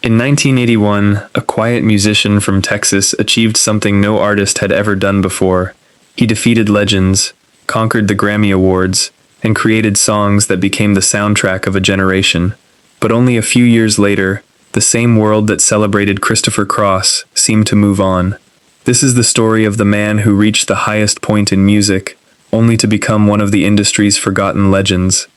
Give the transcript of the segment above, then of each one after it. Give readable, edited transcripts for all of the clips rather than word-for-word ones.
In 1981, a quiet musician from Texas achieved something no artist had ever done before. He defeated legends, conquered the Grammy Awards, and created songs that became the soundtrack of a generation. But only a few years later, the same world that celebrated Christopher Cross seemed to move on. This is the story of the man who reached the highest point in music, only to become one of the industry's forgotten legends.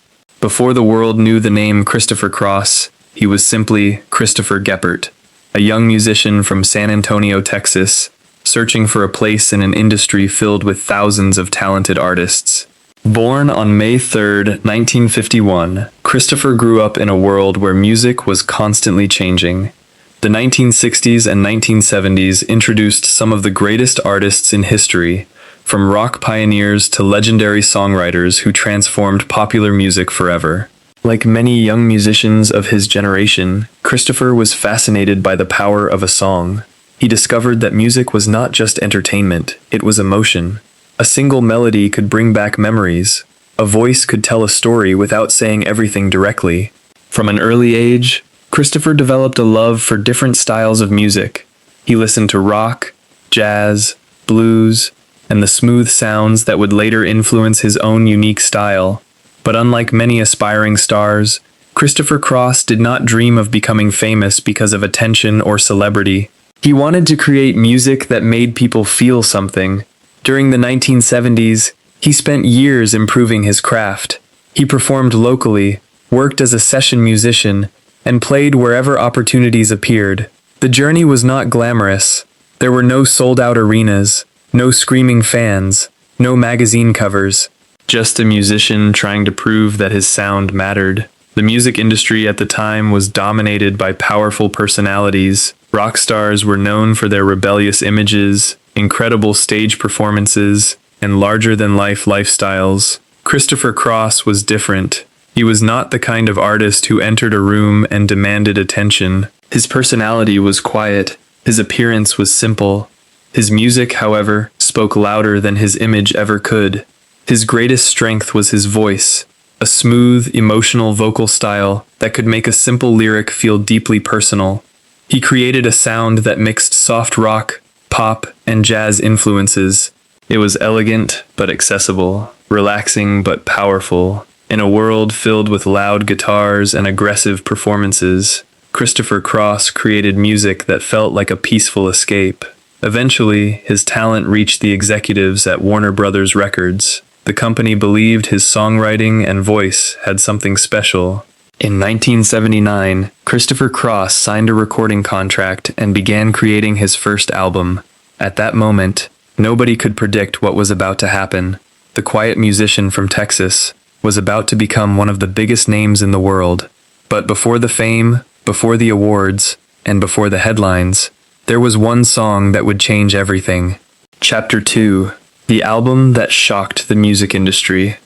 Before the world knew the name Christopher Cross, he was simply Christopher Geppert, a young musician from San Antonio, Texas, searching for a place in an industry filled with thousands of talented artists. Born on May 3, 1951, Christopher grew up in a world where music was constantly changing. The 1960s and 1970s introduced some of the greatest artists in history, from rock pioneers to legendary songwriters who transformed popular music forever. Like many young musicians of his generation, Christopher was fascinated by the power of a song. He discovered that music was not just entertainment, it was emotion. A single melody could bring back memories. A voice could tell a story without saying everything directly. From an early age, Christopher developed a love for different styles of music. He listened to rock, jazz, blues, and the smooth sounds that would later influence his own unique style. But unlike many aspiring stars, Christopher Cross did not dream of becoming famous because of attention or celebrity. He wanted to create music that made people feel something. During the 1970s, he spent years improving his craft. He performed locally, worked as a session musician, and played wherever opportunities appeared. The journey was not glamorous. There were no sold-out arenas, no screaming fans, no magazine covers. Just a musician trying to prove that his sound mattered. The music industry at the time was dominated by powerful personalities. Rock stars were known for their rebellious images, incredible stage performances, and larger-than-life lifestyles. Christopher Cross was different. He was not the kind of artist who entered a room and demanded attention. His personality was quiet. His appearance was simple. His music, however, spoke louder than his image ever could. His greatest strength was his voice, a smooth, emotional vocal style that could make a simple lyric feel deeply personal. He created a sound that mixed soft rock, pop, and jazz influences. It was elegant but accessible, relaxing but powerful. In a world filled with loud guitars and aggressive performances, Christopher Cross created music that felt like a peaceful escape. Eventually, his talent reached the executives at Warner Brothers Records. The company believed his songwriting and voice had something special. In 1979, Christopher Cross signed a recording contract and began creating his first album. At that moment, nobody could predict what was about to happen. The quiet musician from Texas was about to become one of the biggest names in the world. But before the fame, before the awards, and before the headlines, there was one song that would change everything. Chapter 2. The album that shocked the music industry.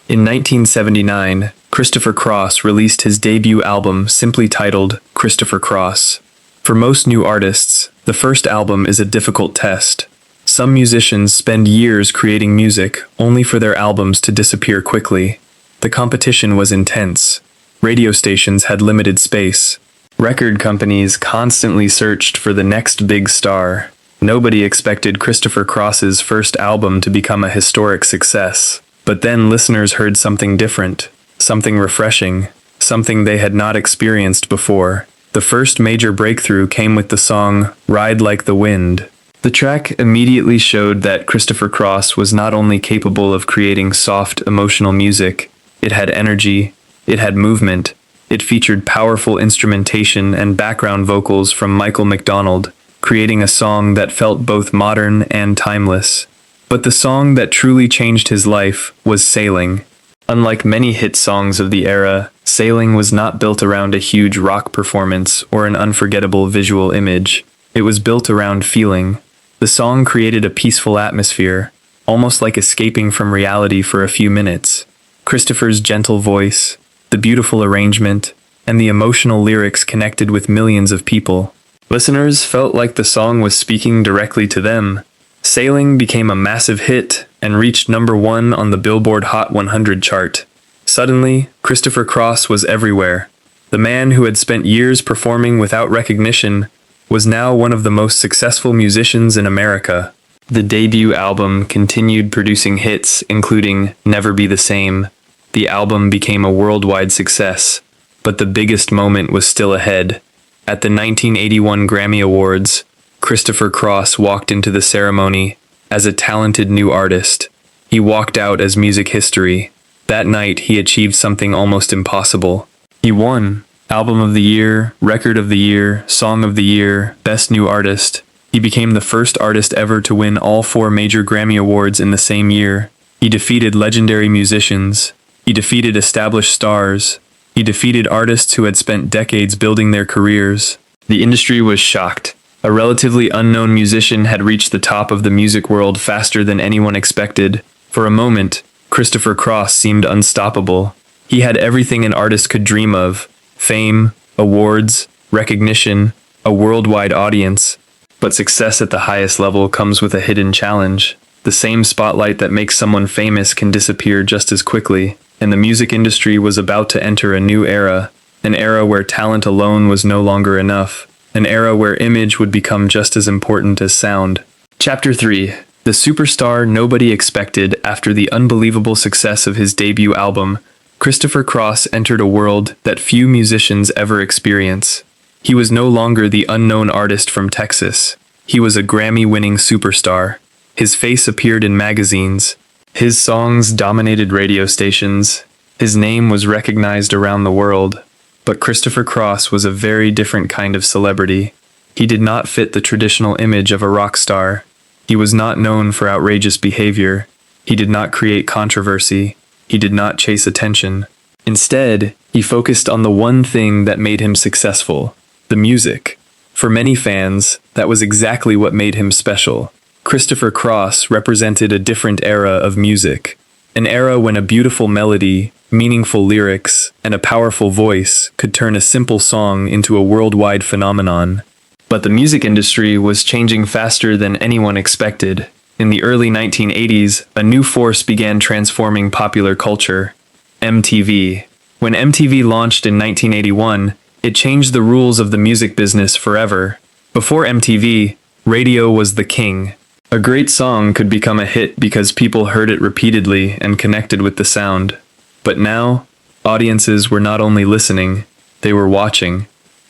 In 1979, Christopher Cross released his debut album simply titled Christopher Cross. For most new artists, the first album is a difficult test. Some musicians spend years creating music only for their albums to disappear quickly. The competition was intense. Radio stations had limited space. Record companies constantly searched for the next big star. Nobody expected Christopher Cross's first album to become a historic success. But then listeners heard something different, something refreshing, something they had not experienced before. The first major breakthrough came with the song Ride Like the Wind. The track immediately showed that Christopher Cross was not only capable of creating soft, emotional music, it had energy, it had movement, it featured powerful instrumentation and background vocals from Michael McDonald, creating a song that felt both modern and timeless. But the song that truly changed his life was Sailing. Unlike many hit songs of the era, Sailing was not built around a huge rock performance or an unforgettable visual image. It was built around feeling. The song created a peaceful atmosphere, almost like escaping from reality for a few minutes. Christopher's gentle voice, the beautiful arrangement, and the emotional lyrics connected with millions of people. Listeners felt like the song was speaking directly to them. Sailing became a massive hit and reached #1 on the Billboard Hot 100 chart. Suddenly, Christopher Cross was everywhere. The man who had spent years performing without recognition was now one of the most successful musicians in America. The debut album continued producing hits, including Never Be the Same. The album became a worldwide success, but the biggest moment was still ahead. At the 1981 Grammy Awards, Christopher Cross walked into the ceremony as a talented new artist. He walked out as music history. That night, he achieved something almost impossible. He won Album of the Year, Record of the Year, Song of the Year, Best New Artist. He became the first artist ever to win all 4 major Grammy Awards in the same year. He defeated legendary musicians. He defeated established stars. He defeated artists who had spent decades building their careers. The industry was shocked. A relatively unknown musician had reached the top of the music world faster than anyone expected. For a moment, Christopher Cross seemed unstoppable. He had everything an artist could dream of: fame, awards, recognition, a worldwide audience. But success at the highest level comes with a hidden challenge. The same spotlight that makes someone famous can disappear just as quickly, and the music industry was about to enter a new era, an era where talent alone was no longer enough, an era where image would become just as important as sound. Chapter 3. The superstar nobody expected. After the unbelievable success of his debut album, Christopher Cross entered a world that few musicians ever experience. He was no longer the unknown artist from Texas. He was a Grammy-winning superstar. His face appeared in magazines. His songs dominated radio stations. His name was recognized around the world. But Christopher Cross was a very different kind of celebrity. He did not fit the traditional image of a rock star. He was not known for outrageous behavior. He did not create controversy. He did not chase attention. Instead, he focused on the one thing that made him successful: the music. For many fans, that was exactly what made him special. Christopher Cross represented a different era of music, an era when a beautiful melody, meaningful lyrics, and a powerful voice could turn a simple song into a worldwide phenomenon. But the music industry was changing faster than anyone expected. In the early 1980s, a new force began transforming popular culture: MTV. When MTV launched in 1981, it changed the rules of the music business forever. Before MTV, radio was the king. A great song could become a hit because people heard it repeatedly and connected with the sound. But now, audiences were not only listening, they were watching.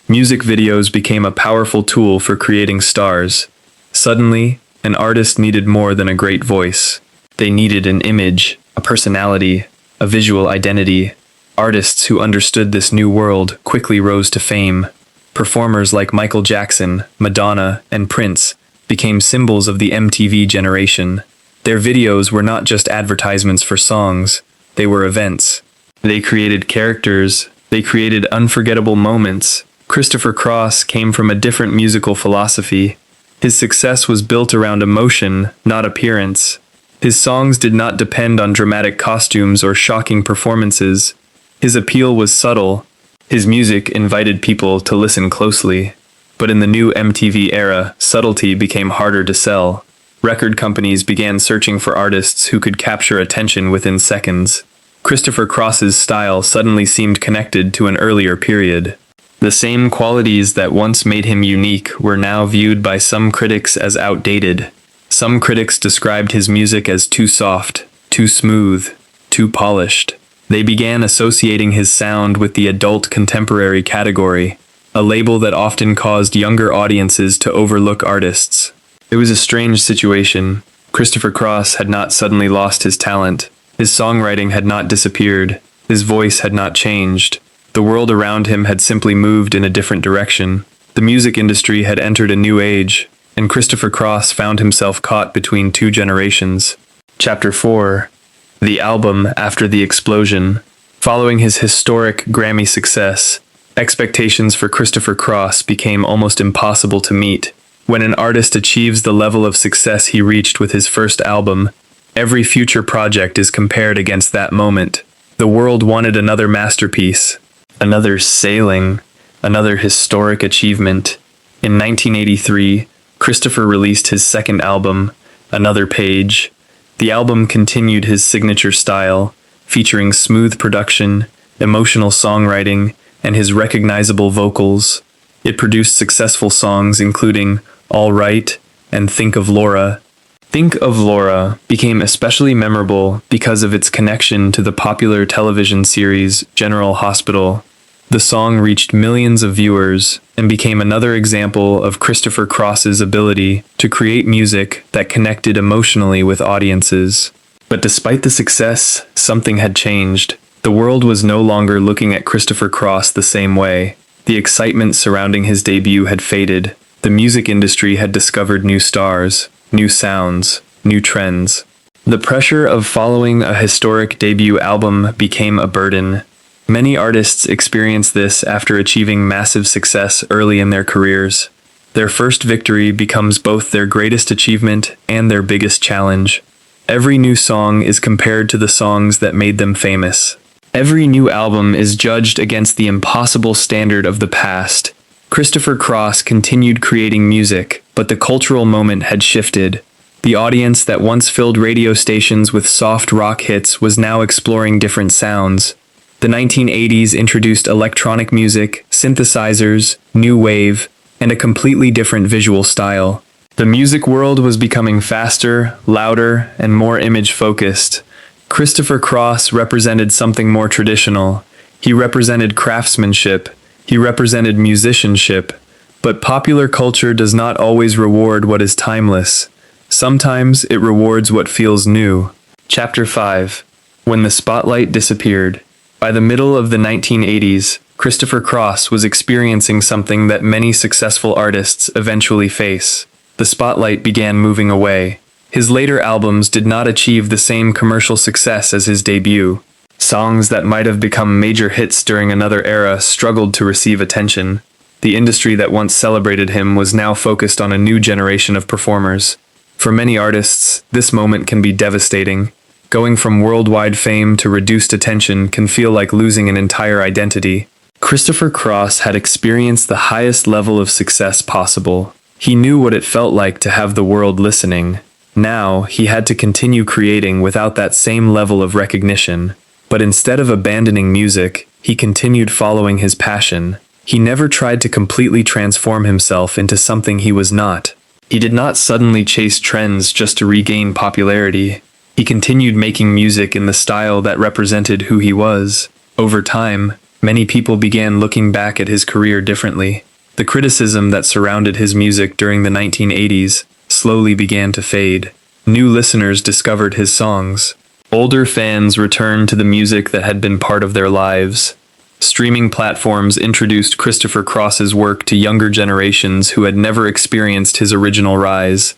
Music videos became a powerful tool for creating stars. Suddenly, an artist needed more than a great voice. They needed an image, a personality, a visual identity. Artists who understood this new world quickly rose to fame. Performers like Michael Jackson, Madonna, and Prince became symbols of the MTV generation. Their videos were not just advertisements for songs, they were events. They created characters, they created unforgettable moments. Christopher Cross came from a different musical philosophy. His success was built around emotion, not appearance. His songs did not depend on dramatic costumes or shocking performances. His appeal was subtle. His music invited people to listen closely. But in the new MTV era, subtlety became harder to sell. Record companies began searching for artists who could capture attention within seconds. Christopher Cross's style suddenly seemed connected to an earlier period. The same qualities that once made him unique were now viewed by some critics as outdated. Some critics described his music as too soft, too smooth, too polished. They began associating his sound with the adult contemporary category, a label that often caused younger audiences to overlook artists. It was a strange situation. Christopher Cross had not suddenly lost his talent. His songwriting had not disappeared. His voice had not changed. The world around him had simply moved in a different direction. The music industry had entered a new age, and Christopher Cross found himself caught between two generations. Chapter 4. The album after the explosion. Following his historic Grammy success, expectations for Christopher Cross became almost impossible to meet. When an artist achieves the level of success he reached with his first album, every future project is compared against that moment. The world wanted another masterpiece, another sailing, another historic achievement. In 1983, Christopher released his second album, Another Page. The album continued his signature style, featuring smooth production, emotional songwriting, and his recognizable vocals. It produced successful songs including All Right and Think of Laura. Think of Laura became especially memorable because of its connection to the popular television series General Hospital. The song reached millions of viewers and became another example of Christopher Cross's ability to create music that connected emotionally with audiences. But despite the success, something had changed. The world was no longer looking at Christopher Cross the same way. The excitement surrounding his debut had faded. The music industry had discovered new stars, new sounds, new trends. The pressure of following a historic debut album became a burden. Many artists experience this after achieving massive success early in their careers. Their first victory becomes both their greatest achievement and their biggest challenge. Every new song is compared to the songs that made them famous. Every new album is judged against the impossible standard of the past. Christopher Cross continued creating music, but the cultural moment had shifted. The audience that once filled radio stations with soft rock hits was now exploring different sounds. The 1980s introduced electronic music, synthesizers, new wave, and a completely different visual style. The music world was becoming faster, louder, and more image-focused. Christopher Cross represented something more traditional. He represented craftsmanship. He represented musicianship. But popular culture does not always reward what is timeless. Sometimes it rewards what feels new. Chapter 5. When the spotlight disappeared. By the middle of the 1980s, Christopher Cross was experiencing something that many successful artists eventually face. The spotlight began moving away. His later albums did not achieve the same commercial success as his debut. Songs that might have become major hits during another era struggled to receive attention. The industry that once celebrated him was now focused on a new generation of performers. For many artists, this moment can be devastating. Going from worldwide fame to reduced attention can feel like losing an entire identity. Christopher Cross had experienced the highest level of success possible. He knew what it felt like to have the world listening. Now, he had to continue creating without that same level of recognition. But instead of abandoning music, he continued following his passion. He never tried to completely transform himself into something he was not. He did not suddenly chase trends just to regain popularity. He continued making music in the style that represented who he was. Over time, many people began looking back at his career differently. The criticism that surrounded his music during the 1980s slowly began to fade. New listeners discovered his songs. Older fans returned to the music that had been part of their lives. Streaming platforms introduced Christopher Cross's work to younger generations who had never experienced his original rise.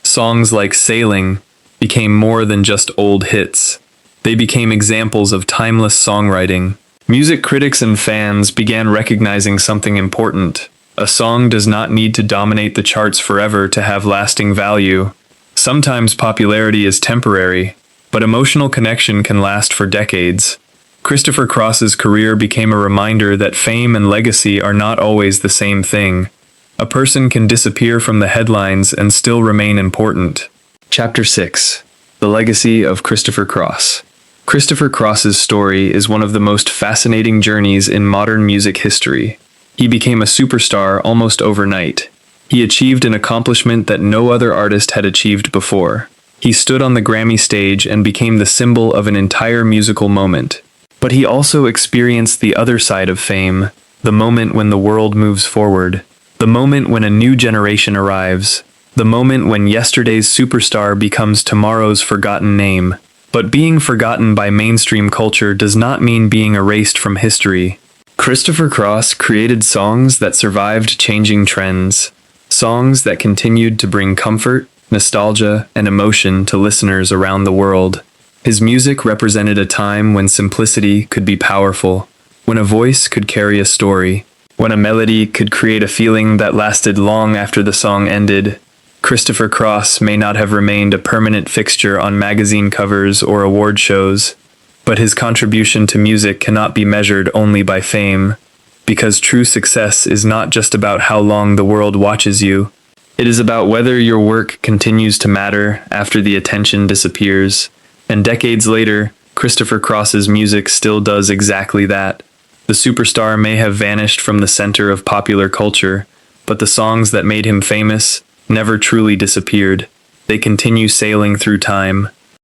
Songs like Sailing became more than just old hits. They became examples of timeless songwriting. Music critics and fans began recognizing something important. A song does not need to dominate the charts forever to have lasting value. Sometimes popularity is temporary, but emotional connection can last for decades. Christopher Cross's career became a reminder that fame and legacy are not always the same thing. A person can disappear from the headlines and still remain important. Chapter 6. The Legacy of Christopher Cross. Christopher Cross's story is one of the most fascinating journeys in modern music history. He became a superstar almost overnight. He achieved an accomplishment that no other artist had achieved before. He stood on the Grammy stage and became the symbol of an entire musical moment. But he also experienced the other side of fame, the moment when the world moves forward, the moment when a new generation arrives, the moment when yesterday's superstar becomes tomorrow's forgotten name. But being forgotten by mainstream culture does not mean being erased from history. Christopher Cross created songs that survived changing trends, songs that continued to bring comfort, nostalgia, and emotion to listeners around the world. His music represented a time when simplicity could be powerful, when a voice could carry a story, when a melody could create a feeling that lasted long after the song ended. Christopher Cross may not have remained a permanent fixture on magazine covers or award shows, but his contribution to music cannot be measured only by fame, because true success is not just about how long the world watches you. It is about whether your work continues to matter after the attention disappears. And decades later, Christopher Cross's music still does exactly that. The superstar may have vanished from the center of popular culture, but the songs that made him famous never truly disappeared. They continue sailing through time,